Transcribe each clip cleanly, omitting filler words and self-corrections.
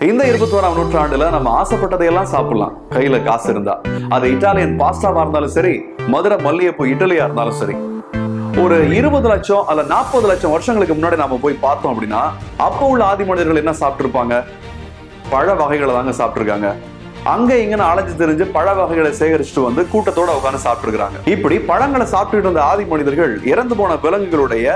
இந்த 21ஆம் நூற்றாண்டுல நம்ம ஆசைப்பட்டதையெல்லாம் சாப்பிடலாம், கையில காசு இருந்தா. அது இட்டாலியன் பாஸ்டாவா இருந்தாலும் சரி, மதுரை மல்லிகைப்பூ இட்லியா இருந்தாலும் சரி. ஒரு 20 லட்சம் அல்ல 40 லட்சம் வருஷங்களுக்கு முன்னாடி நாம போய் பார்த்தோம் அப்படின்னா, அப்போ உள்ள ஆதி மனிதர்கள் என்ன சாப்பிட்டு இருப்பாங்க? பழ வகைகளை தாங்க சாப்பிட்டுருக்காங்க. அங்க இங்கன்னு அலைஞ்சு தெரிஞ்சு பழ வகைகளை சேகரிச்சுட்டு வந்து கூட்டத்தோட உட்காந்து சாப்பிட்டு இருக்காங்க. இப்படி பழங்களை சாப்பிட்டுட்டு இருந்த ஆதி மனிதர்கள் இறந்து போன விலங்குகளுடைய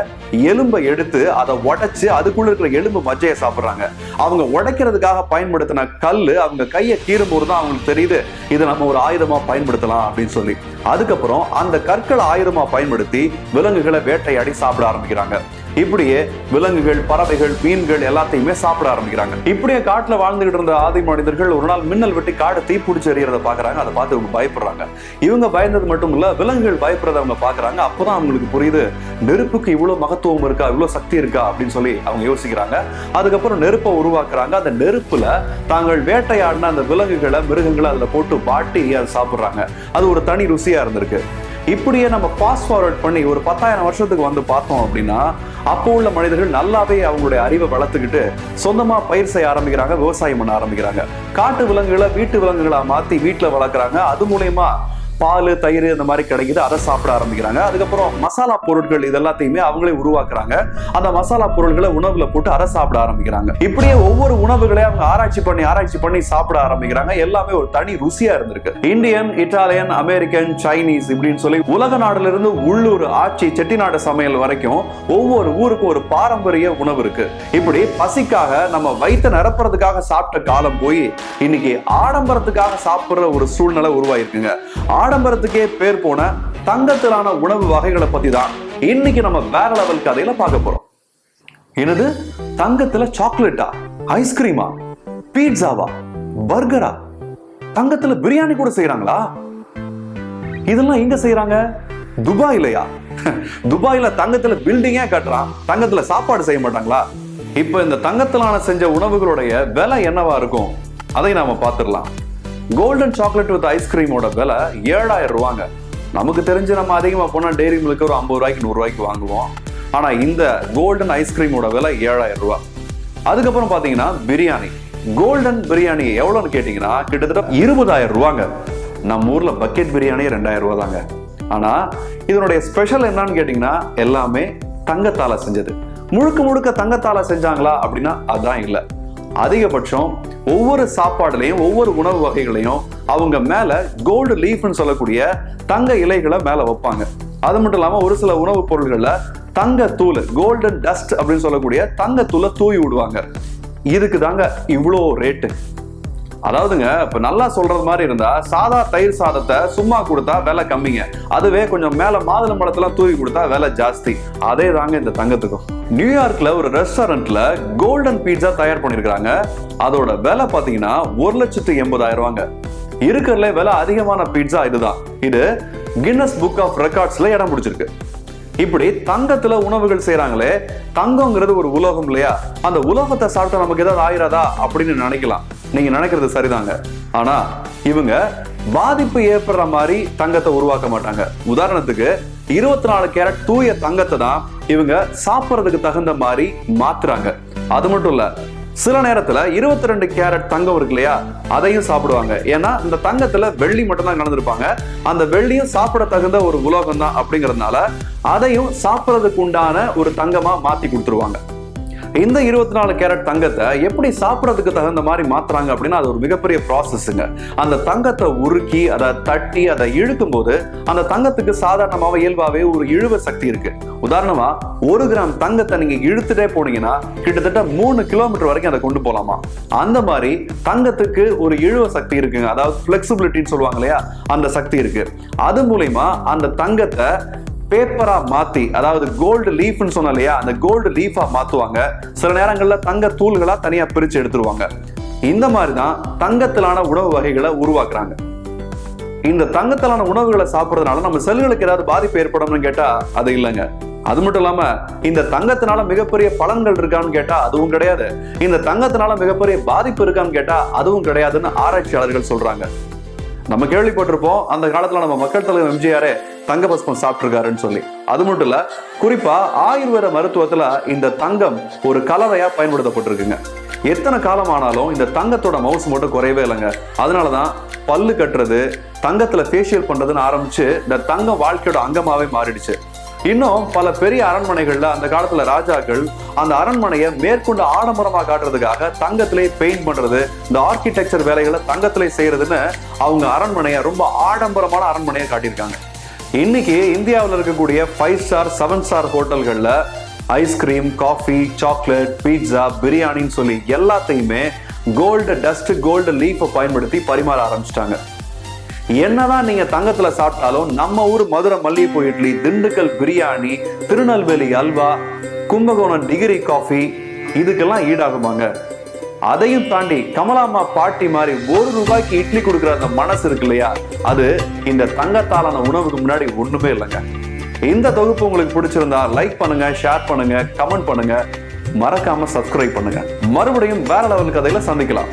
எலும்பை எடுத்து அதை உடைச்சு அதுக்குள்ள இருக்கிற எலும்பு மஜ்ஜையை சாப்பிடுறாங்க. அவங்க உடைக்கிறதுக்காக பயன்படுத்தின கல்லு அவங்க கையை கீறும் போதுதான் அவங்களுக்கு தெரியுது இதை நம்ம ஒரு ஆயுதமா பயன்படுத்தலாம் அப்படின்னு சொல்லி. அதுக்கப்புறம் அந்த கற்களை ஆயுதமா பயன்படுத்தி விலங்குகளை வேட்டையாடி சாப்பிட ஆரம்பிக்கிறாங்க. இப்படியே விலங்குகள், பறவைகள், மீன்கள் எல்லாத்தையுமே சாப்பிட ஆரம்பிக்கிறாங்க. இப்படியே காட்டுல வாழ்ந்துகிட்டு இருந்த ஆதி மனிதர்கள் ஒரு நாள் மின்னல் வெட்டி காடு தீப்பிடிச்சு எறியறத பாக்குறாங்க. அதை பார்த்து இவங்க பயப்படுறாங்க. இவங்க பயந்தது மட்டும் இல்ல, விலங்குகள் பயப்படுறத அவங்க பாக்குறாங்க. அப்பதான் அவங்களுக்கு புரியுது, நெருப்புக்கு இவ்வளவு மகத்துவம் இருக்கா, இவ்வளவு சக்தி இருக்கா அப்படின்னு சொல்லி அவங்க யோசிக்கிறாங்க. அதுக்கப்புறம் நெருப்பை உருவாக்குறாங்க. அந்த நெருப்புல தாங்கள் வேட்டையாடின அந்த விலங்குகளை, மிருகங்களை அதுல போட்டு வாட்டி அதை சாப்பிடுறாங்க. அது ஒரு தனி ருசியா இருந்திருக்கு. இப்படியே நம்ம ஃபாஸ்ட் ஃபார்வர்ட் பண்ணி ஒரு 10,000 வருஷத்துக்கு வந்து பார்த்தோம் அப்படின்னா, அப்போ உள்ள மனிதர்கள் நல்லாவே அவங்களுடைய அறிவை வளர்த்துக்கிட்டு சொந்தமா பயிர் செய்ய ஆரம்பிக்கிறாங்க, விவசாயம் பண்ண ஆரம்பிக்கிறாங்க. காட்டு விலங்குகளை வீட்டு விலங்குகளா மாத்தி வீட்டுல வளர்க்குறாங்க. அது மூலயமா பால், தயிர் இந்த மாதிரி கிடைக்குது, அதை சாப்பிட ஆரம்பிக்கிறாங்க. அதுக்கப்புறம் மசாலா பொருட்கள் இது எல்லாத்தையுமே அவங்களே உருவாக்குறாங்க. அந்த மசாலா பொருட்களை உணவுல போட்டு அதை சாப்பிட ஆரம்பிக்கிறாங்க. இப்படியே ஒவ்வொரு உணவுகளையும் அவங்க ஆராய்ச்சி பண்ணி சாப்பிட ஆரம்பிக்கிறாங்க. எல்லாமே ஒரு தனி ருசியா இருந்திருக்கு. இந்தியன், இட்டாலியன், அமெரிக்கன், சைனீஸ் இப்படின்னு சொல்லி உலக நாடுல இருந்து உள்ளூர் ஆட்சி செட்டிநாடு சமையல் வரைக்கும் ஒவ்வொரு ஊருக்கும் ஒரு பாரம்பரிய உணவு இருக்கு. இப்படி பசிக்காக நம்ம வயிற்று நிரப்புறதுக்காக சாப்பிட்ட காலம் போய் இன்னைக்கு ஆடம்பரத்துக்காக சாப்பிடுற ஒரு சூழ்நிலை உருவாயிருக்குங்க. ஆடம்பரத்துக்கே பேர் போன தங்கத்திலான உணவு வகைகளை பத்தி தான் இன்னைக்கு நம்ம வேற லெவல் கதையில பார்க்க போறோம். என்னது, தங்கத்துல சாக்லேட்டா, ஐஸ்கிரீமா, பீட்சாவா, பர்கரா, தங்கத்துல பிரியாணி கூட செய்யறாங்களா? இதெல்லாம் எங்க செய்யறாங்க? துபாயிலயா? துபாயில தங்கத்துல பில்டிங்கே கட்டுறான், தங்கத்துல சாப்பாடு செய்ய மாட்டாங்களா? இப்ப இந்த தங்கத்திலான செஞ்ச உணவுகளுடைய விலை என்னவா இருக்கும் அதை நாம பார்த்துடலாம். கோல்டன் சாக்லேட் வித் ஐஸ்கிரீமோட விலை 7,000 ரூபாங்க. நமக்கு தெரிஞ்சு நம்ம அதிகமா போனா டெய்ரி மில்க் ஒரு 50 ரூபாய்க்கு 100 ரூபாய்க்கு வாங்குவோம். ஆனா இந்த கோல்டன் ஐஸ்கிரீமோட விலை 7,000 ரூபாய். அதுக்கப்புறம் பாத்தீங்கன்னா பிரியாணி, கோல்டன் பிரியாணி எவ்வளவுன்னு கேட்டீங்கன்னா கிட்டத்தட்ட 20,000 ரூபாங்க. நம்ம ஊர்ல பக்கெட் பிரியாணி 2,000 ரூபாய் தாங்க. ஆனா இதனுடைய ஸ்பெஷல் என்னன்னு கேட்டீங்கன்னா எல்லாமே தங்கத்தால செஞ்சது. முழுக்க முழுக்க தங்கத்தால செஞ்சாங்களா அப்படின்னா அதான் இல்லை. அதிகபட்சம் ஒவ்வொரு சாப்பாடுலையும் ஒவ்வொரு உணவு வகைகளையும் அவங்க மேல கோல்டு லீஃப்னு சொல்லக்கூடிய தங்க இலைகளை மேல வைப்பாங்க. அது மட்டும் இல்லாம ஒரு சில உணவுப் பொருள்கள்ல தங்க தூள், கோல்டன் டஸ்ட் அப்படின்னு சொல்லக்கூடிய தங்க தூளை தூவி விடுவாங்க. இதுக்கு தாங்க இவ்வளோ ரேட்டு. அதாவதுங்க, இப்ப நல்லா சொல்றது மாதிரி இருந்தா சாதா தயிர் சாதத்தை சும்மா கொடுத்தா விலை கம்மிங்க. அதுவே கொஞ்சம் மேல மாதுளம்பழத்தெல்லாம் தூவி கொடுத்தா விலை ஜாஸ்தி. அதே தாங்க இந்த தங்கத்துக்கும். நியூயார்க்ல ஒரு ரெஸ்டாரண்ட்ல கோல்டன் பீட்சா தயார் பண்ணிருக்காங்க. அதோட விலை பாத்தீங்கன்னா 1,80,000 ரூபாங்க. இருக்கிறதுல விலை அதிகமான பீட்சா இதுதான். இது கின்னஸ் புக் ஆஃப் ரெக்கார்ட்ஸ்ல இடம் பிடிச்சிருக்கு. இப்படி தங்கத்துல உணவுகள் செய்யறாங்களே, தங்கம்ங்கிறது ஒரு உலோகம் இல்லையா? அந்த உலோகத்தை சாப்பிட்டா நமக்கு ஏதாவது ஆயிராதா அப்படின்னு நினைக்கலாம். நீங்க நினைக்கிறது சரிதாங்க. ஆனா இவங்க பாதிப்பு ஏற்படுற மாதிரி தங்கத்தை உருவாக்க மாட்டாங்க. உதாரணத்துக்கு 24 கேரட் தூய தங்கத்தை தான் இவங்க சாப்பிட்றதுக்கு தகுந்த மாதிரி மாத்துறாங்க. அது மட்டும் இல்ல, சில நேரத்துல 22 கேரட் தங்கம் இருக்கு இல்லையா, அதையும் சாப்பிடுவாங்க. ஏன்னா இந்த தங்கத்துல வெள்ளி மட்டும் தான் கலந்துருப்பாங்க. அந்த வெள்ளியும் சாப்பிட தகுந்த ஒரு உலோகம் தான் அப்படிங்கறதுனால அதையும் சாப்பிட்றதுக்கு உண்டான ஒரு தங்கமா மாத்தி கொடுத்துருவாங்க. இந்த 24 கேரட் தங்கத்தை எப்படி சாப்பிட்றதுக்கு தகுந்த மாதிரி மாத்துறாங்க அப்படின்னா அது ஒரு மிகப்பெரிய ப்ராசஸ்ங்க. அந்த தங்கத்தை உருக்கி அதை தட்டி அதை இழுக்கும் போது அந்த தங்கத்துக்கு சாதாரணமாக இயல்பாவே ஒரு இழுவ சக்தி இருக்கு. உதாரணமா 1 கிராம் தங்கத்தை நீங்க இழுத்துட்டே போனீங்கன்னா கிட்டத்தட்ட 3 கிலோமீட்டர் வரைக்கும் அதை கொண்டு போலாமா. அந்த மாதிரி தங்கத்துக்கு ஒரு இழுவ சக்தி இருக்குங்க. அதாவது பிளெக்சிபிலிட்டின்னு சொல்லுவாங்க இல்லையா, அந்த சக்தி இருக்கு. அது மூலயமா அந்த தங்கத்தை பேப்பரா மாத்தி, அதாவது கோல்டு லீஃப்னு சொன்ன இல்லையா, அந்த கோல்டு லீஃபா மாத்துவாங்க. சில நேரங்கள்ல தங்க தூள்களா தனியா பிரிச்சு எடுத்துருவாங்க. இந்த மாதிரிதான் தங்கத்திலான உணவு வகைகளை உருவாக்குறாங்க. இந்த தங்கத்திலான உணவுகளை சாப்பிட்றதுனால நம்ம செல்களுக்கு ஏதாவது பாதிப்பு ஏற்படும்னு கேட்டா அது இல்லைங்க. அது மட்டும் இல்லாம இந்த தங்கத்தினால மிகப்பெரிய பலன்கள் இருக்கான்னு கேட்டா அதுவும் கிடையாது. இந்த தங்கத்தினால மிகப்பெரிய பாதிப்பு இருக்கான்னு கேட்டா அதுவும் கிடையாதுன்னு ஆராய்ச்சியாளர்கள் சொல்றாங்க. நம்ம கேள்விப்பட்டிருப்போம், அந்த காலத்துல நம்ம மக்கள் தலைவர் எம்ஜிஆரே தங்க பஸ்பம் சாப்பிட்டிருக்காருன்னு சொல்லி. அது மட்டும் இல்ல, குறிப்பா ஆயுர்வேத மருத்துவத்துல இந்த தங்கம் ஒரு கலவையா பயன்படுத்தப்பட்டிருக்குங்க. எத்தனை காலம் ஆனாலும் இந்த தங்கத்தோட மவுசு மட்டும் குறையவே இல்லைங்க. அதனாலதான் பல்லு கட்டுறது, தங்கத்துல ஃபேஷியல் பண்றதுன்னு ஆரம்பிச்சு இந்த தங்கம் வாழ்க்கையோட அங்கமாவே மாறிடுச்சு. இன்னும் பல பெரிய அரண்மனைகள்ல அந்த காலத்துல ராஜாக்கள் அந்த அரண்மனையை மேற்கொண்டு ஆடம்பரமா காட்டுறதுக்காக தங்கத்திலே பெயிண்ட் பண்றது, இந்த ஆர்கிடெக்சர் வேலைகளை தங்கத்திலே செய்யறதுன்னு அவங்க அரண்மனையை ரொம்ப ஆடம்பரமான அரண்மனையை காட்டியிருக்காங்க. இன்னைக்கு இந்தியாவில் இருக்கக்கூடிய 5 ஸ்டார் 7 ஸ்டார் ஹோட்டல்கள்ல ஐஸ்கிரீம், காஃபி, சாக்லேட், பீட்சா, பிரியாணின்னு சொல்லி எல்லாத்தையுமே கோல்டு டஸ்ட், கோல்டு லீஃப் பயன்படுத்தி பரிமாற ஆரம்பிச்சிட்டாங்க. என்னதான் நீங்க தங்கத்துல சாப்பிட்டாலும் நம்ம ஊர் மதுரை மல்லிகைப்பூ இட்லி, திண்டுக்கல் பிரியாணி, திருநெல்வேலி அல்வா, கும்பகோணம் டிகிரி காஃபி இதுக்கெல்லாம் ஈடாகுமாங்க? அதையும் தாண்டி கமலாம்மா பாட்டி மாதிரி ₹1 இட்லி கொடுக்குற அந்த மனசு இருக்கு இல்லையா, அது இந்த தங்கத்தாலான உணவுக்கு முன்னாடி ஒண்ணுமே இல்லைங்க. இந்த தொகுப்பு உங்களுக்கு பிடிச்சிருந்தா லைக் பண்ணுங்க, ஷேர் பண்ணுங்க, கமெண்ட் பண்ணுங்க, மறக்காம சப்ஸ்கிரைப் பண்ணுங்க. மறுபடியும் வேற லெவல் கதையில சந்திக்கலாம்.